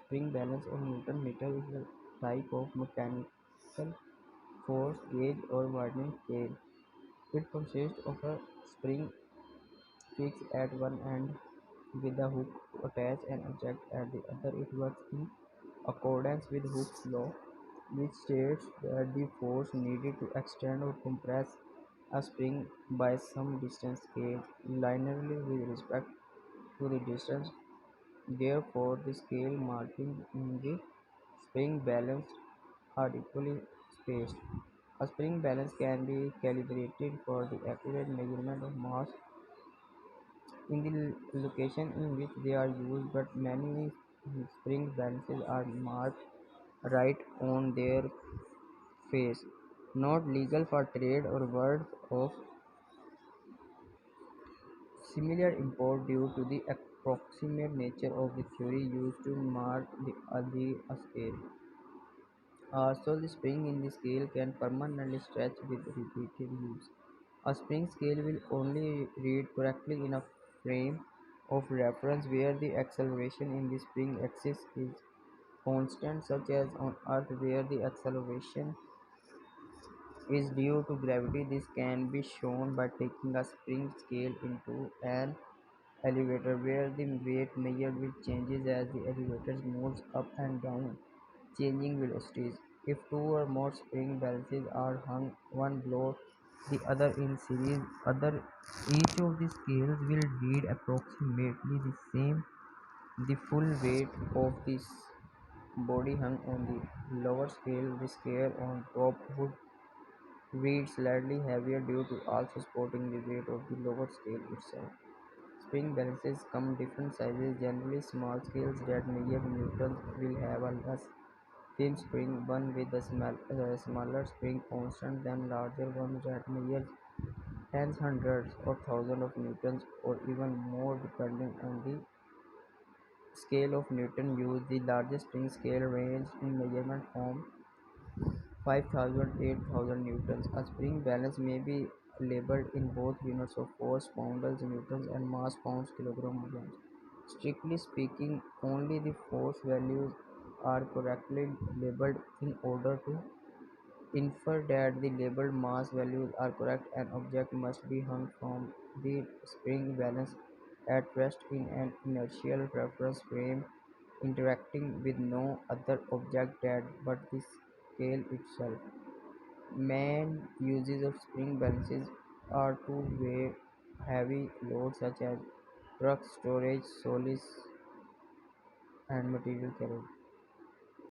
spring balance or Newton meter is a type of mechanical force gauge or widening scale. It consists of a spring fixed at one end with a hook to attach an object at the other. It works in accordance with Hooke's law, which states that the force needed to extend or compress a spring by some distance scales linearly with respect to the distance. Therefore, the scale markings in the spring balance are equally spaced. A spring balance can be calibrated for the accurate measurement of mass in the location in which they are used, but many spring balances are marked right on their face, not legal for trade or words of similar import due to the approximate nature of the theory used to mark a scale. Also, the spring in the scale can permanently stretch with repeated use. A spring scale will only read correctly in a frame of reference where the acceleration in the spring axis is constant, such as on Earth where the acceleration is due to gravity. This can be shown by taking a spring scale into an elevator where the weight measured with changes as the elevator moves up and down, changing velocities. If two or more spring balances are hung one below the other in series, each of the scales will read approximately the same. The full weight of this body hung on the lower scale, the scale on top would read slightly heavier due to also supporting the weight of the lower scale itself. Spring balances come different sizes. Generally, small scales that measure newtons will have a less thin spring, one with a smaller spring constant than larger ones that measure tens, hundreds, or thousands of newtons, or even more depending on the scale of Newton used. The largest spring scale range in measurement from 5,000 to 8,000 newtons. A spring balance may be labeled in both units of force, pounds, newtons, and mass, pounds, kilograms. Strictly speaking, only the force values are correctly labeled. In order to infer that the labeled mass values are correct, an object must be hung from the spring balance at rest in an inertial reference frame, interacting with no other object but the scale itself. Main uses of spring balances are to weigh heavy loads such as trucks, storage, solids, and material carried.